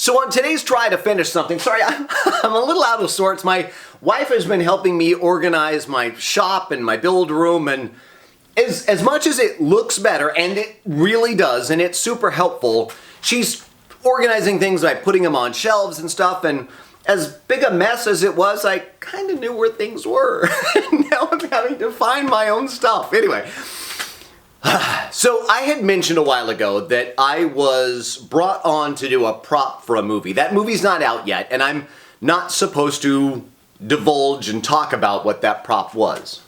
So on today's try to finish something, sorry, I'm a little out of sorts. My wife has been helping me organize my shop and my build room, and as much as it looks better, and it really does, and it's super helpful, she's organizing things by putting them on shelves and stuff, and as big a mess as it was, I kind of knew where things were. Now I'm having to find my own stuff. Anyway. So I had mentioned a while ago that I was brought on to do a prop for a movie. That movie's not out yet, and I'm not supposed to divulge and talk about what that prop was.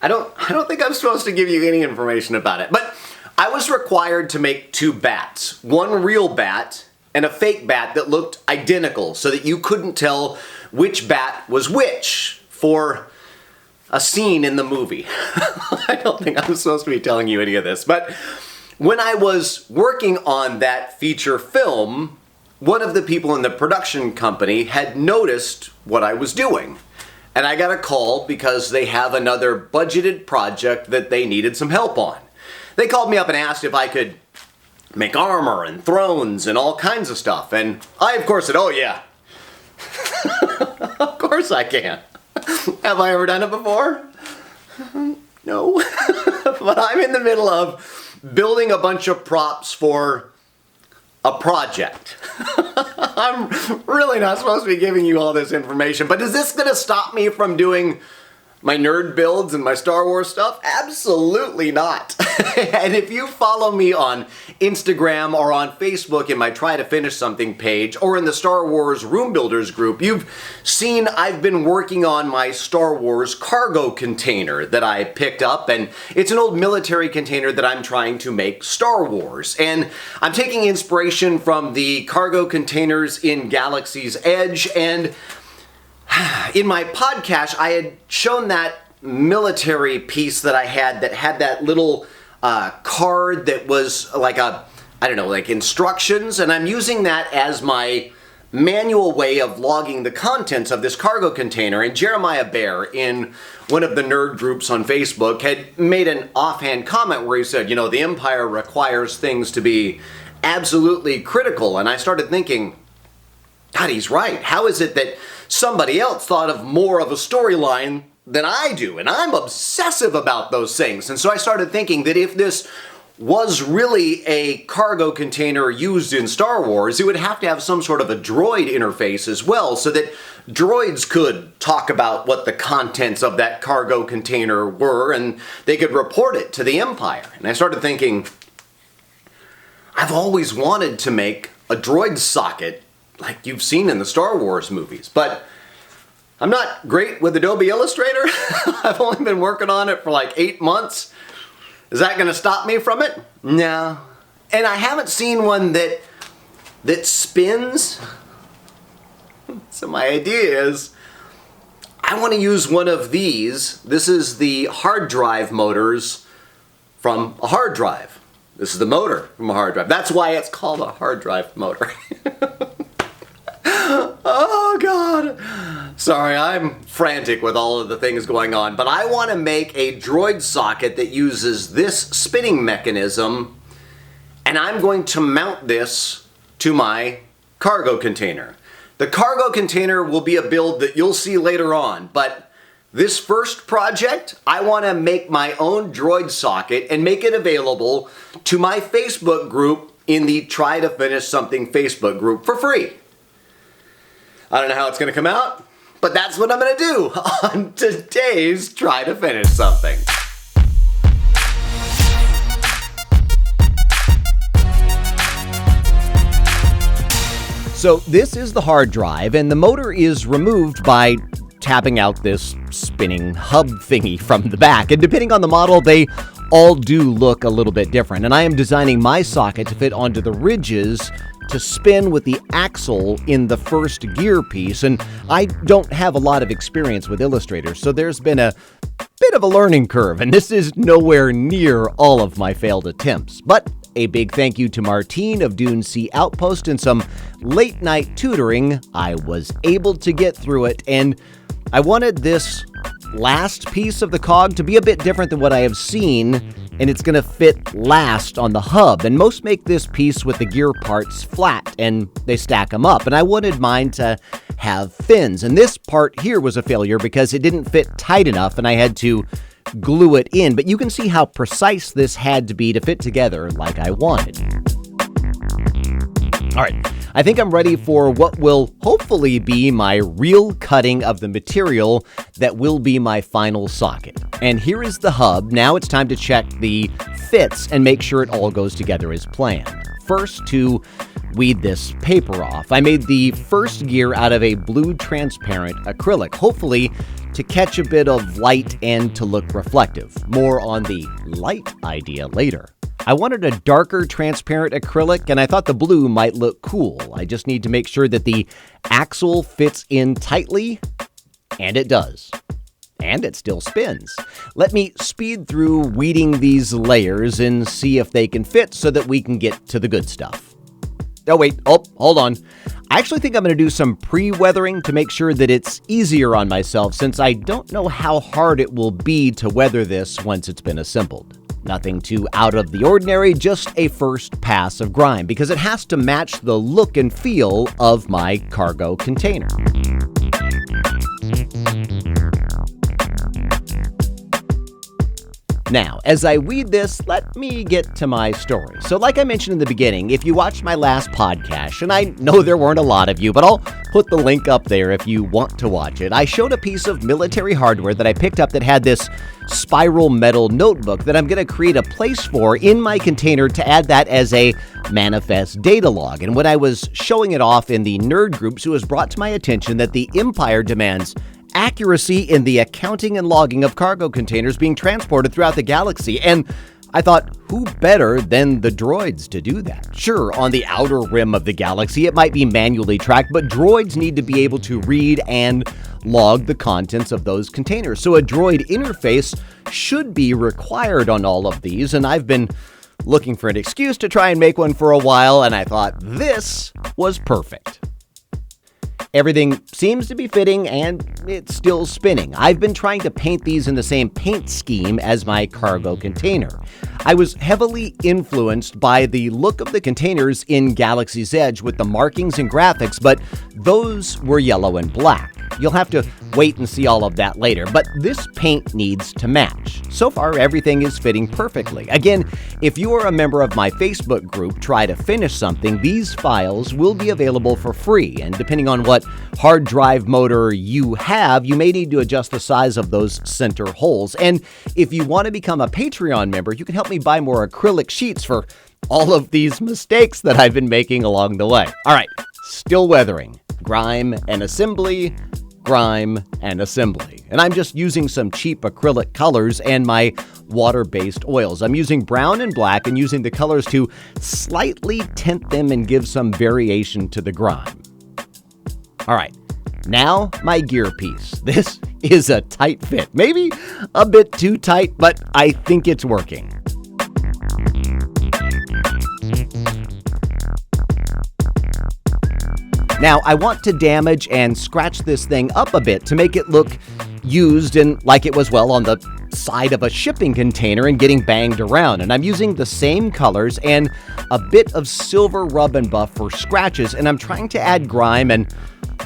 I don't think I'm supposed to give you any information about it, but I was required to make 2 bats. One real bat and a fake bat that looked identical so that you couldn't tell which bat was which for a scene in the movie. I don't think I'm supposed to be telling you any of this, but when I was working on that feature film, one of the people in the production company had noticed what I was doing. And I got a call because they have another budgeted project that they needed some help on. They called me up and asked if I could make armor and thrones and all kinds of stuff. And I, of course, said, oh yeah. Of course I can. Have I ever done it before? No. But I'm in the middle of building a bunch of props for a project. I'm really not supposed to be giving you all this information, but is this going to stop me from doing my nerd builds and my Star Wars stuff? Absolutely not. And if you follow me on Instagram or on Facebook in my Try to Finish Something page or in the Star Wars Room Builders group, you've seen I've been working on my Star Wars cargo container that I picked up, and it's an old military container that I'm trying to make Star Wars. And I'm taking inspiration from the cargo containers in Galaxy's Edge, and in my podcast, I had shown that military piece that I had that had that little card that was like like instructions, and I'm using that as my manual way of logging the contents of this cargo container. And Jeremiah Bear, in one of the nerd groups on Facebook, had made an offhand comment where he said, the Empire requires things to be absolutely critical. And I started thinking, God, he's right. How is it that somebody else thought of more of a storyline than I do? And I'm obsessive about those things. And so I started thinking that if this was really a cargo container used in Star Wars, it would have to have some sort of a droid interface as well, so that droids could talk about what the contents of that cargo container were, and they could report it to the Empire. And I started thinking, I've always wanted to make a droid socket like you've seen in the Star Wars movies, but I'm not great with Adobe Illustrator. I've only been working on it for like 8 months. Is that going to stop me from it? No. And I haven't seen one that spins. So my idea is, I want to use one of these. This is the hard drive motors from a hard drive. This is the motor from a hard drive. That's why it's called a hard drive motor. Oh God. Sorry, I'm frantic with all of the things going on, but I want to make a droid socket that uses this spinning mechanism, and I'm going to mount this to my cargo container. The cargo container will be a build that you'll see later on, but this first project, I want to make my own droid socket and make it available to my Facebook group in the Try to Finish Something Facebook group for free. I don't know how it's going to come out, but that's what I'm going to do on today's Try to Finish Something. So this is the hard drive, and the motor is removed by tapping out this spinning hub thingy from the back. And depending on the model, they all do look a little bit different. And I am designing my socket to fit onto the ridges to spin with the axle in the first gear piece. And I don't have a lot of experience with Illustrator, so there's been a bit of a learning curve, and this is nowhere near all of my failed attempts. But a big thank you to Martine of Dune Sea Outpost and some late night tutoring. I was able to get through it, and I wanted this last piece of the cog to be a bit different than what I have seen and it's going to fit last on the hub. And most make this piece with the gear parts flat, and they stack them up. And I wanted mine to have fins. And this part here was a failure because it didn't fit tight enough, and I had to glue it in. But you can see how precise this had to be to fit together like I wanted. All right, I think I'm ready for what will hopefully be my real cutting of the material that will be my final socket. And here is the hub. Now it's time to check the fits and make sure it all goes together as planned. First, to weed this paper off. I made the first gear out of a blue transparent acrylic, hopefully to catch a bit of light and to look reflective. More on the light idea later. I wanted a darker transparent acrylic, and I thought the blue might look cool. I just need to make sure that the axle fits in tightly, and it does. And it still spins. Let me speed through weeding these layers and see if they can fit so that we can get to the good stuff. Hold on. I actually think I'm going to do some pre-weathering to make sure that it's easier on myself, since I don't know how hard it will be to weather this once it's been assembled. Nothing too out of the ordinary, just a first pass of grime, because it has to match the look and feel of my cargo container. Now, as I weed this, let me get to my story. So like I mentioned in the beginning, if you watched my last podcast, and I know there weren't a lot of you, but I'll put the link up there if you want to watch it, I showed a piece of military hardware that I picked up that had this spiral metal notebook that I'm going to create a place for in my container to add that as a manifest data log. And when I was showing it off in the nerd groups, it was brought to my attention that the Empire demands accuracy in the accounting and logging of cargo containers being transported throughout the galaxy. And I thought, who better than the droids to do that? Sure, on the outer rim of the galaxy, it might be manually tracked, but droids need to be able to read and log the contents of those containers. So a droid interface should be required on all of these, and I've been looking for an excuse to try and make one for a while, and I thought this was perfect. Everything seems to be fitting, and it's still spinning. I've been trying to paint these in the same paint scheme as my cargo container. I was heavily influenced by the look of the containers in Galaxy's Edge with the markings and graphics, but those were yellow and black. You'll have to wait and see all of that later, but this paint needs to match. So far, everything is fitting perfectly. Again, if you are a member of my Facebook group, Try to Finish Something, these files will be available for free, and depending on what hard drive motor you have, you may need to adjust the size of those center holes. And if you want to become a Patreon member, you can help me buy more acrylic sheets for all of these mistakes that I've been making along the way. All right, still weathering. Grime and assembly, grime and assembly. And I'm just using some cheap acrylic colors and my water-based oils. I'm using brown and black and using the colors to slightly tint them and give some variation to the grime. All right, now my gear piece. This is a tight fit. Maybe a bit too tight, but I think it's working. Now, I want to damage and scratch this thing up a bit to make it look used and like it was, well, on the side of a shipping container and getting banged around. And I'm using the same colors and a bit of silver rub and buff for scratches, and I'm trying to add grime, and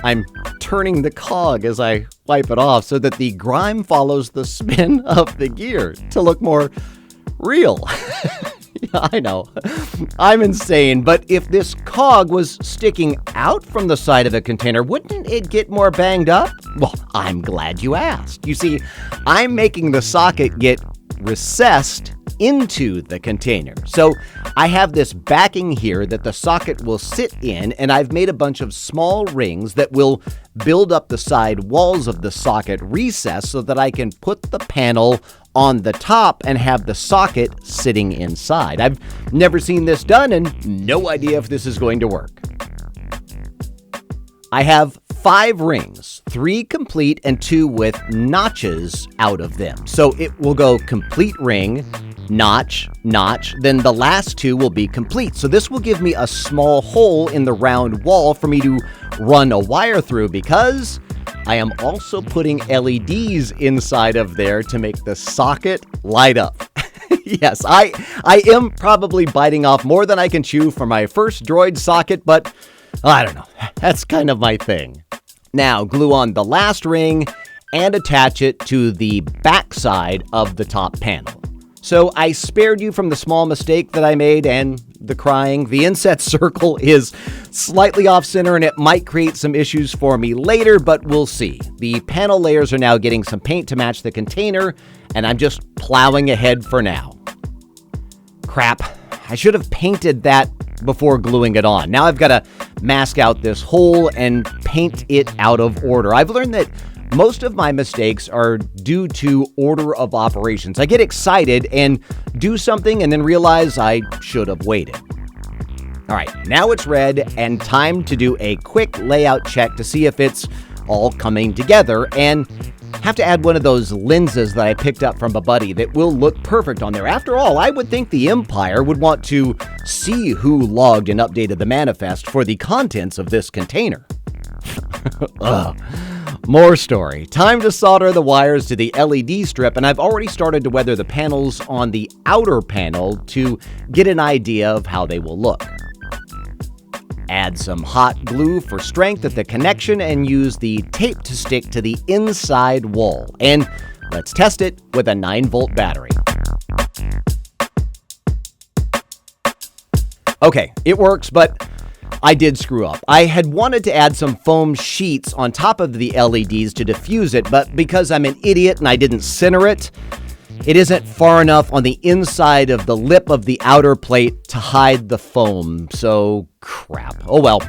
I'm turning the cog as I wipe it off so that the grime follows the spin of the gear to look more real. Yeah, I know, I'm insane, but if this cog was sticking out from the side of a container, wouldn't it get more banged up? Well, I'm glad you asked. You see, I'm making the socket get recessed into the container. So I have this backing here that the socket will sit in, and I've made a bunch of small rings that will build up the side walls of the socket recess so that I can put the panel on the top and have the socket sitting inside. I've never seen this done and no idea if this is going to work. I have 5 rings, 3 complete and 2 with notches out of them. So it will go complete ring, notch, notch, then the last 2 will be complete. So this will give me a small hole in the round wall for me to run a wire through, because I am also putting LEDs inside of there to make the socket light up. Yes, I am probably biting off more than I can chew for my first Droid socket, but I don't know. That's kind of my thing. Now, glue on the last ring and attach it to the back side of the top panel. So I spared you from the small mistake that I made and the crying. The inset circle is slightly off center and it might create some issues for me later, but we'll see. The panel layers are now getting some paint to match the container, and I'm just plowing ahead for now. Crap, I should have painted that before gluing it on. Now I've got to mask out this hole and paint it out of order. I've learned that most of my mistakes are due to order of operations. I get excited and do something and then realize I should have waited. All right, now it's red and time to do a quick layout check to see if it's all coming together, and have to add one of those lenses that I picked up from a buddy that will look perfect on there. After all, I would think the Empire would want to see who logged and updated the manifest for the contents of this container. Ugh. More story. Time to solder the wires to the LED strip, and I've already started to weather the panels on the outer panel to get an idea of how they will look. Add some hot glue for strength at the connection and use the tape to stick to the inside wall. And let's test it with a 9-volt battery. Okay, it works, but I did screw up. I had wanted to add some foam sheets on top of the LEDs to diffuse it, but because I'm an idiot and I didn't center it, it isn't far enough on the inside of the lip of the outer plate to hide the foam, so crap. Oh well,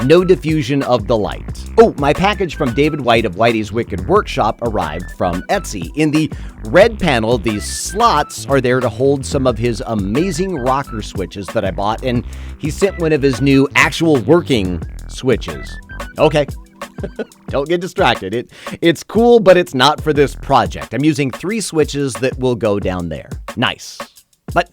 no diffusion of the light. Oh, my package from David White of Whitey's Wicked Workshop arrived from Etsy. In the red panel, these slots are there to hold some of his amazing rocker switches that I bought, and he sent one of his new actual working switches. Okay. Don't get distracted. It's cool, but it's not for this project. I'm using 3 switches that will go down there. Nice. But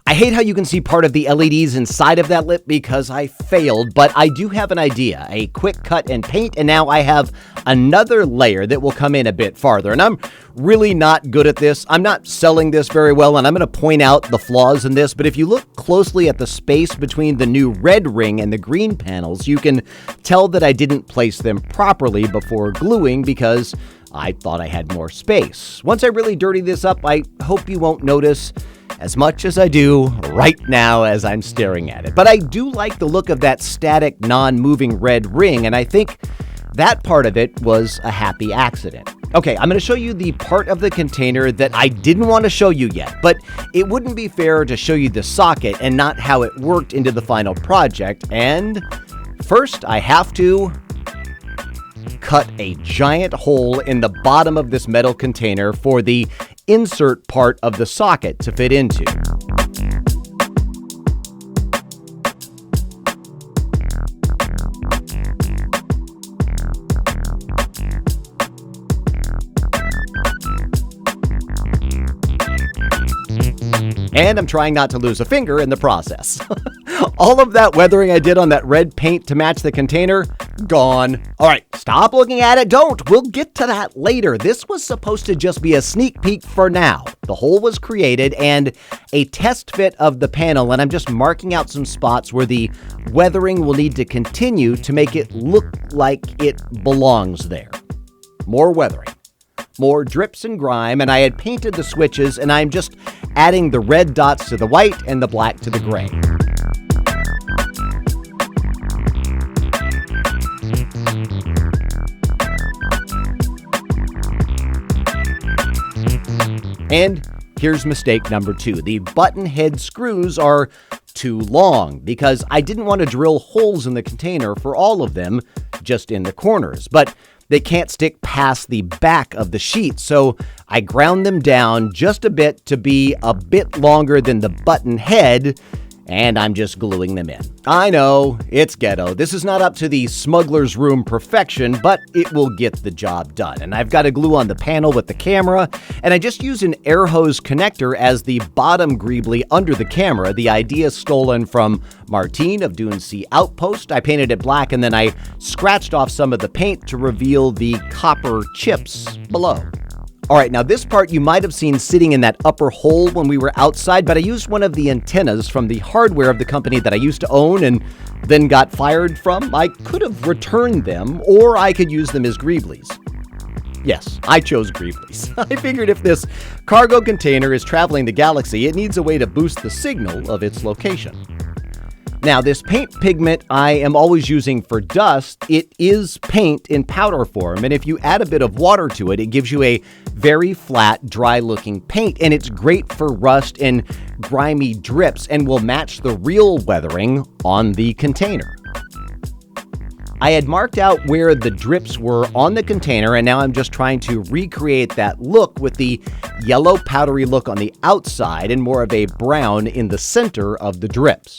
I hate how you can see part of the LEDs inside of that lip because I failed, but I do have an idea. A quick cut and paint, and now I have another layer that will come in a bit farther. And I'm really not good at this. I'm not selling this very well, and I'm going to point out the flaws in this, but if you look closely at the space between the new red ring and the green panels, you can tell that I didn't place them properly before gluing because I thought I had more space. Once I really dirty this up, I hope you won't notice as much as I do right now as I'm staring at it. But I do like the look of that static, non-moving red ring, and I think that part of it was a happy accident. Okay, I'm going to show you the part of the container that I didn't want to show you yet, but it wouldn't be fair to show you the socket and not how it worked into the final project. And first, I have to cut a giant hole in the bottom of this metal container for the insert part of the socket to fit into. And I'm trying not to lose a finger in the process. All of that weathering I did on that red paint to match the container, gone. All right, stop looking at it. Don't. We'll get to that later. This was supposed to just be a sneak peek for now. The hole was created and a test fit of the panel, and I'm just marking out some spots where the weathering will need to continue to make it look like it belongs there. More weathering. More drips and grime, and I had painted the switches, and I'm just adding the red dots to the white and the black to the gray. And here's mistake number 2. The button head screws are too long because I didn't want to drill holes in the container for all of them, just in the corners. But they can't stick past the back of the sheet, so I ground them down just a bit to be a bit longer than the button head, and I'm just gluing them in. I know, it's ghetto. This is not up to the smuggler's room perfection, but it will get the job done. And I've got to glue on the panel with the camera, and I just use an air hose connector as the bottom greebly under the camera. The idea stolen from Martine of Dune Sea Outpost. I painted it black, and then I scratched off some of the paint to reveal the copper chips below. All right, now this part you might have seen sitting in that upper hole when we were outside, but I used one of the antennas from the hardware of the company that I used to own and then got fired from. I could have returned them, or I could use them as greeblies. Yes, I chose greeblies. I figured if this cargo container is traveling the galaxy, it needs a way to boost the signal of its location. Now, this paint pigment I am always using for dust, it is paint in powder form, and if you add a bit of water to it, it gives you a very flat, dry-looking paint, and it's great for rust and grimy drips and will match the real weathering on the container. I had marked out where the drips were on the container, and now I'm just trying to recreate that look with the yellow powdery look on the outside and more of a brown in the center of the drips.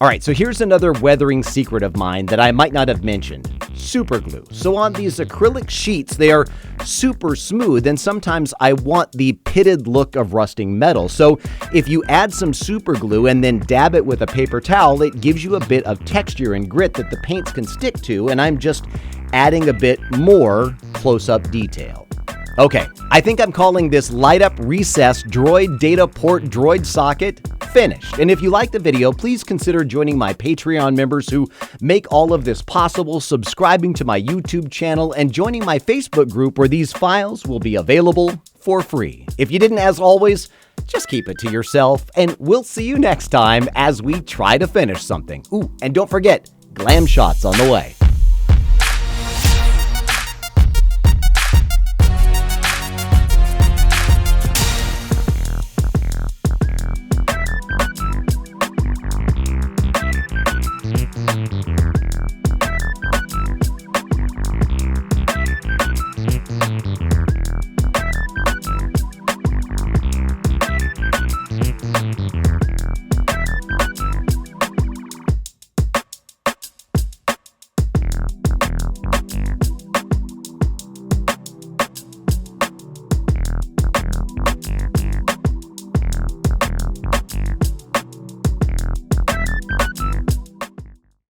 All right, so here's another weathering secret of mine that I might not have mentioned. Super glue. So on these acrylic sheets, they are super smooth, and sometimes I want the pitted look of rusting metal. So if you add some super glue and then dab it with a paper towel, it gives you a bit of texture and grit that the paints can stick to, and I'm just adding a bit more close-up detail. Okay, I think I'm calling this Light Up Recess Droid Data Port Droid Socket finished. And if you like the video, please consider joining my Patreon members who make all of this possible, subscribing to my YouTube channel, and joining my Facebook group where these files will be available for free. If you didn't, as always, just keep it to yourself, and we'll see you next time as we try to finish something. Ooh, and don't forget, glam shots on the way.